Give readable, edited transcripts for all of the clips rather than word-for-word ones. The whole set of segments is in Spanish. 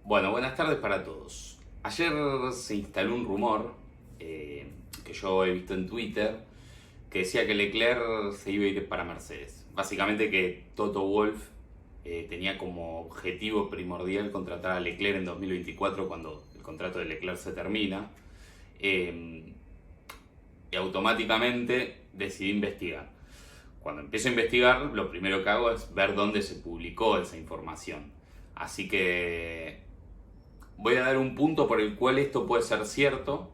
Bueno, buenas tardes para todos. Ayer se instaló un rumor que yo he visto en Twitter que decía que Leclerc se iba a ir para Mercedes. Básicamente que Toto Wolff tenía como objetivo primordial contratar a Leclerc en 2024 cuando el contrato de Leclerc se termina. Y automáticamente decidí investigar. Cuando empiezo a investigar, lo primero que hago es ver dónde se publicó esa información. Así que voy a dar un punto por el cual esto puede ser cierto,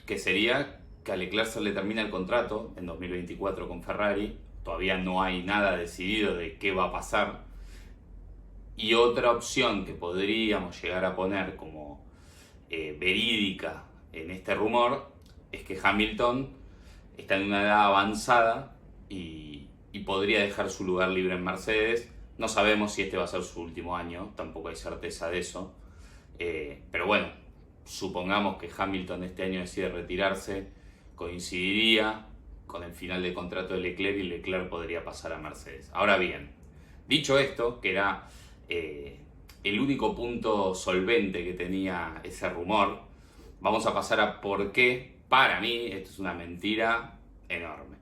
que sería que a Leclerc se le termina el contrato en 2024 con Ferrari. Todavía no hay nada decidido de qué va a pasar. Y otra opción que podríamos llegar a poner como verídica en este rumor es que Hamilton está en una edad avanzada y podría dejar su lugar libre en Mercedes. No sabemos si este va a ser su último año, tampoco hay certeza de eso. Pero bueno, supongamos que Hamilton este año decide retirarse, coincidiría con el final del contrato de Leclerc y Leclerc podría pasar a Mercedes. Ahora bien, dicho esto, que era el único punto solvente que tenía ese rumor, vamos a pasar a por qué, para mí, esto es una mentira enorme.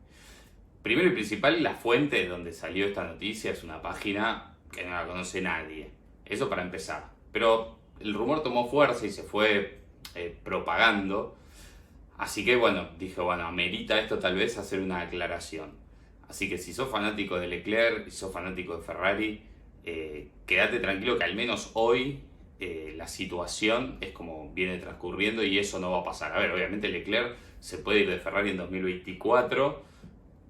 Primero y principal, la fuente de donde salió esta noticia es una página que no la conoce nadie. Eso para empezar. Pero el rumor tomó fuerza y se fue propagando. Así que bueno, dije, bueno, amerita esto tal vez hacer una aclaración. Así que si sos fanático de Leclerc y sos fanático de Ferrari, quédate tranquilo que al menos hoy la situación es como viene transcurriendo y eso no va a pasar. A ver, obviamente Leclerc se puede ir de Ferrari en 2024.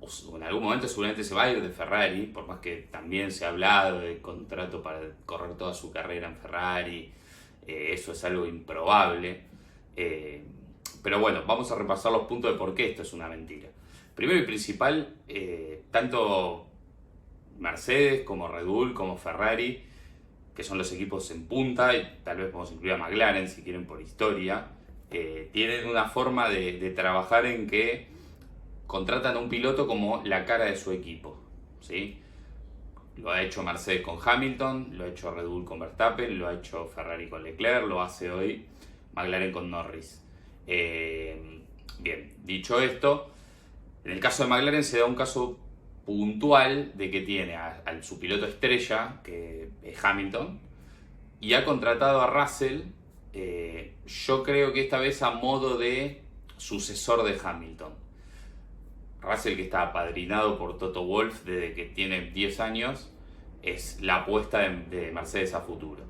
O en algún momento seguramente se va a ir de Ferrari, por más que también se ha hablado de contrato para correr toda su carrera en Ferrari. Eso es algo improbable. Pero bueno, vamos a repasar los puntos de por qué esto es una mentira. Primero y principal, tanto Mercedes como Red Bull como Ferrari, que son los equipos en punta, y tal vez podemos incluir a McLaren si quieren por historia, tienen una forma de trabajar en que contratan a un piloto como la cara de su equipo, ¿sí? Lo ha hecho Mercedes con Hamilton, lo ha hecho Red Bull con Verstappen, lo ha hecho Ferrari con Leclerc, lo hace hoy McLaren con Norris. Bien, dicho esto, en el caso de McLaren se da un caso puntual de que tiene a su piloto estrella, que es Hamilton, y ha contratado a Russell, yo creo que esta vez a modo de sucesor de Hamilton. Russell, que está apadrinado por Toto Wolff desde que tiene 10 años, es la apuesta de Mercedes a futuro.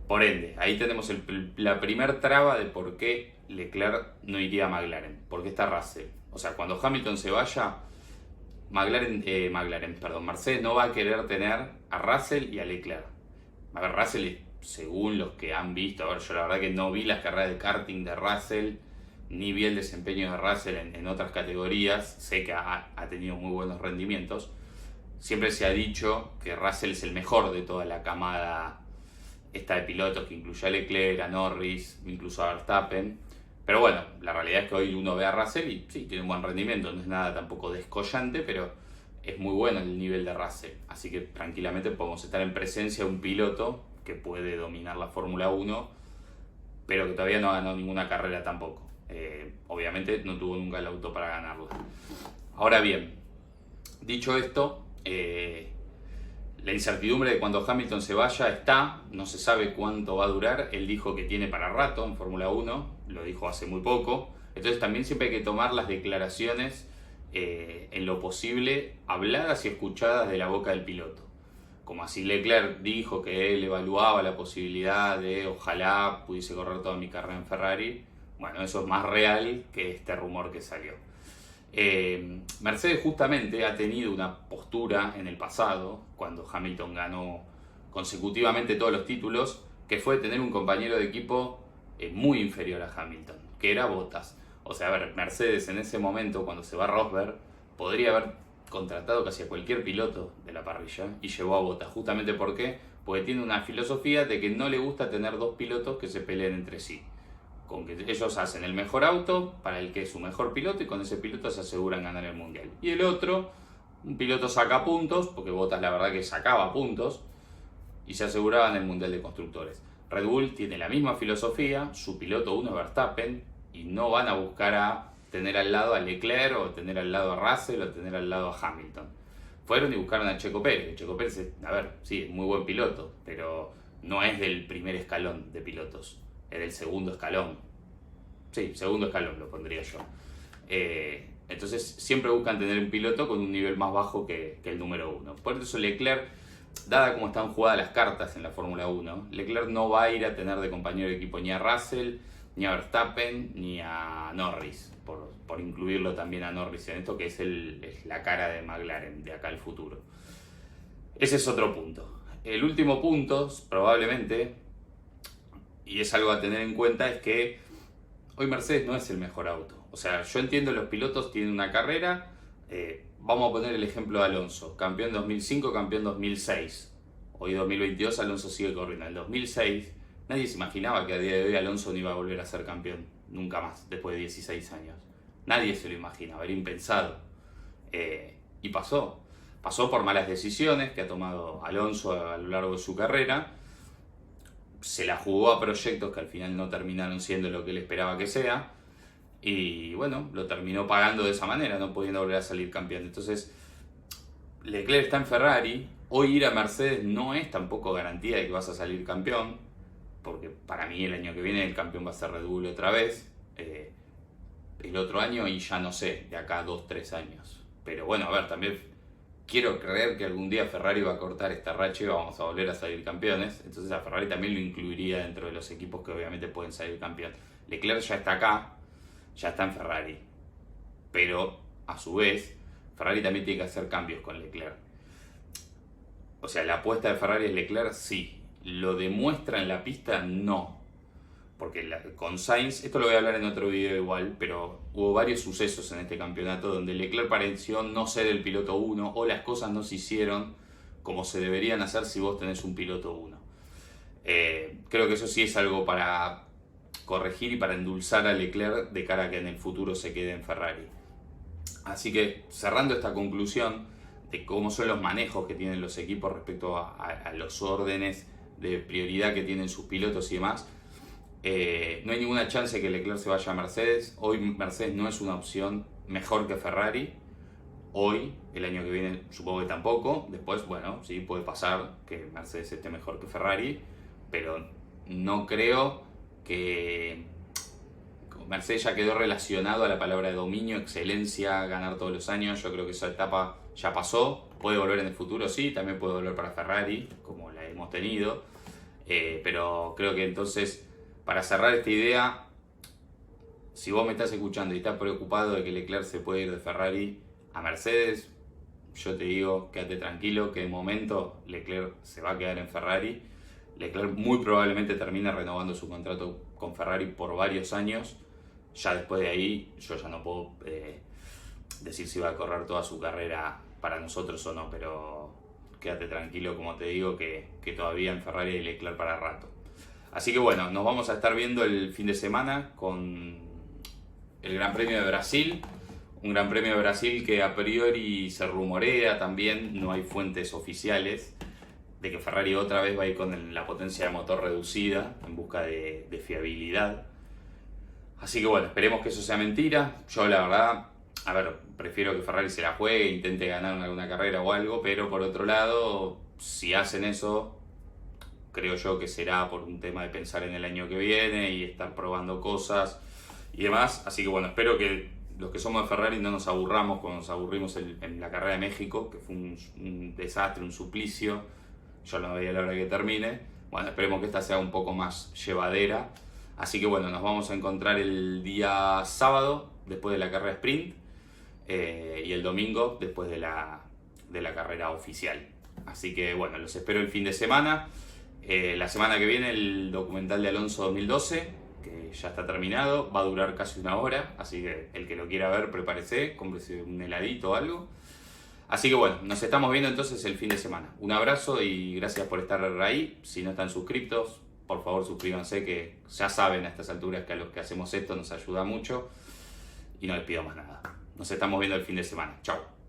Por ende, ahí tenemos la primer traba de por qué Leclerc no iría a McLaren, porque está Russell. O sea, cuando Hamilton se vaya, Mercedes no va a querer tener a Russell y a Leclerc. A ver, Russell, según los que han visto, a ver, yo la verdad que no vi las carreras de karting de Russell, ni vi el desempeño de Russell en otras categorías. Sé que ha tenido muy buenos rendimientos. Siempre se ha dicho que Russell es el mejor de toda la camada esta de pilotos, que incluye a Leclerc, a Norris, incluso a Verstappen. Pero bueno, la realidad es que hoy uno ve a Russell y sí, tiene un buen rendimiento. No es nada tampoco descollante, pero es muy bueno el nivel de Russell. Así que tranquilamente podemos estar en presencia de un piloto que puede dominar la Fórmula 1, pero que todavía no ha ganado ninguna carrera tampoco. Obviamente no tuvo nunca el auto para ganarla. Ahora bien, dicho esto, la incertidumbre de cuando Hamilton se vaya está, no se sabe cuánto va a durar. Él dijo que tiene para rato en Fórmula 1, lo dijo hace muy poco. Entonces también siempre hay que tomar las declaraciones en lo posible habladas y escuchadas de la boca del piloto. Como así Leclerc dijo que él evaluaba la posibilidad de ojalá pudiese correr toda mi carrera en Ferrari. Bueno, eso es más real que este rumor que salió. Mercedes justamente ha tenido una postura en el pasado, cuando Hamilton ganó consecutivamente todos los títulos, que fue tener un compañero de equipo muy inferior a Hamilton, que era Bottas. O sea, a ver, Mercedes en ese momento, cuando se va Rosberg, podría haber contratado casi a cualquier piloto de la parrilla y llevó a Bottas. Justamente ¿por qué? Porque tiene una filosofía de que no le gusta tener dos pilotos que se peleen entre sí. Con que ellos hacen el mejor auto para el que es su mejor piloto y con ese piloto se aseguran ganar el mundial. Y el otro, un piloto saca puntos, porque Bottas la verdad que sacaba puntos, y se aseguraban el mundial de constructores. Red Bull tiene la misma filosofía, su piloto 1 es Verstappen, y no van a buscar a tener al lado a Leclerc, o tener al lado a Russell, o tener al lado a Hamilton. Fueron y buscaron a Checo Pérez. Checo Pérez, a ver, sí, es muy buen piloto, pero no es del primer escalón de pilotos, es del segundo escalón. Sí, segundo escalón lo pondría yo. Entonces siempre buscan tener un piloto con un nivel más bajo que el número 1. Por eso Leclerc, dada como están jugadas las cartas en la Fórmula 1, Leclerc no va a ir a tener de compañero de equipo ni a Russell, ni a Verstappen, ni a Norris, por incluirlo también a Norris en esto, que es la cara de McLaren de acá al futuro. Ese es otro punto. El último punto, probablemente, y es algo a tener en cuenta, es que hoy Mercedes no es el mejor auto. O sea, yo entiendo los pilotos tienen una carrera. Vamos a poner el ejemplo de Alonso. Campeón 2005, campeón 2006. Hoy 2022 Alonso sigue corriendo. En el 2006 nadie se imaginaba que a día de hoy Alonso no iba a volver a ser campeón. Nunca más, después de 16 años. Nadie se lo imaginaba, era impensado. Y pasó. Pasó por malas decisiones que ha tomado Alonso a lo largo de su carrera. Se la jugó a proyectos que al final no terminaron siendo lo que él esperaba que sea. Y bueno, lo terminó pagando de esa manera, no pudiendo volver a salir campeón. Entonces, Leclerc está en Ferrari. Hoy ir a Mercedes no es tampoco garantía de que vas a salir campeón, porque para mí el año que viene el campeón va a ser Red Bull otra vez. El otro año y ya no sé, de acá a 2-3 años. Pero bueno, a ver, también quiero creer que algún día Ferrari va a cortar esta racha y vamos a volver a salir campeones. Entonces a Ferrari también lo incluiría dentro de los equipos que obviamente pueden salir campeón. Leclerc ya está acá, ya está en Ferrari. Pero a su vez, Ferrari también tiene que hacer cambios con Leclerc. O sea, la apuesta de Ferrari es Leclerc, sí. ¿Lo demuestra en la pista? No. Porque con Sainz, esto lo voy a hablar en otro video igual, pero hubo varios sucesos en este campeonato donde Leclerc pareció no ser el piloto 1 o las cosas no se hicieron como se deberían hacer si vos tenés un piloto 1. Creo que eso sí es algo para corregir y para endulzar a Leclerc de cara a que en el futuro se quede en Ferrari. Así que cerrando esta conclusión de cómo son los manejos que tienen los equipos respecto a los órdenes de prioridad que tienen sus pilotos y demás, no hay ninguna chance de que Leclerc se vaya a Mercedes. Hoy Mercedes no es una opción mejor que Ferrari. Hoy, el año que viene supongo que tampoco. Después, bueno, sí, puede pasar que Mercedes esté mejor que Ferrari, pero no creo que... Mercedes ya quedó relacionado a la palabra de dominio, excelencia, ganar todos los años. Yo creo que esa etapa ya pasó. Puede volver en el futuro, sí, también puede volver para Ferrari, como la hemos tenido. Pero creo que entonces, para cerrar esta idea, si vos me estás escuchando y estás preocupado de que Leclerc se puede ir de Ferrari a Mercedes, yo te digo, quédate tranquilo, que de momento Leclerc se va a quedar en Ferrari. Leclerc muy probablemente termine renovando su contrato con Ferrari por varios años. Ya después de ahí, yo ya no puedo decir si va a correr toda su carrera para nosotros o no, pero quédate tranquilo, como te digo, que todavía en Ferrari hay Leclerc para rato. Así que bueno, nos vamos a estar viendo el fin de semana con el Gran Premio de Brasil. Un Gran Premio de Brasil que a priori se rumorea también, no hay fuentes oficiales, de que Ferrari otra vez va a ir con la potencia de motor reducida en busca de fiabilidad. Así que bueno, esperemos que eso sea mentira. Yo la verdad, a ver, prefiero que Ferrari se la juegue e intente ganar en alguna carrera o algo, pero por otro lado, si hacen eso, creo yo que será por un tema de pensar en el año que viene y estar probando cosas y demás. Así que bueno, espero que los que somos de Ferrari no nos aburramos como nos aburrimos en la carrera de México, que fue un desastre, un suplicio. Yo no veía la hora que termine. Bueno, esperemos que esta sea un poco más llevadera. Así que bueno, nos vamos a encontrar el día sábado después de la carrera sprint y el domingo después de la carrera oficial. Así que bueno, los espero el fin de semana. La semana que viene el documental de Alonso 2012, que ya está terminado, va a durar casi una hora, así que el que lo quiera ver, prepárese, cómprese un heladito o algo. Así que bueno, nos estamos viendo entonces el fin de semana. Un abrazo y gracias por estar ahí. Si no están suscriptos, por favor suscríbanse, que ya saben a estas alturas que a los que hacemos esto nos ayuda mucho. Y no les pido más nada. Nos estamos viendo el fin de semana. Chao.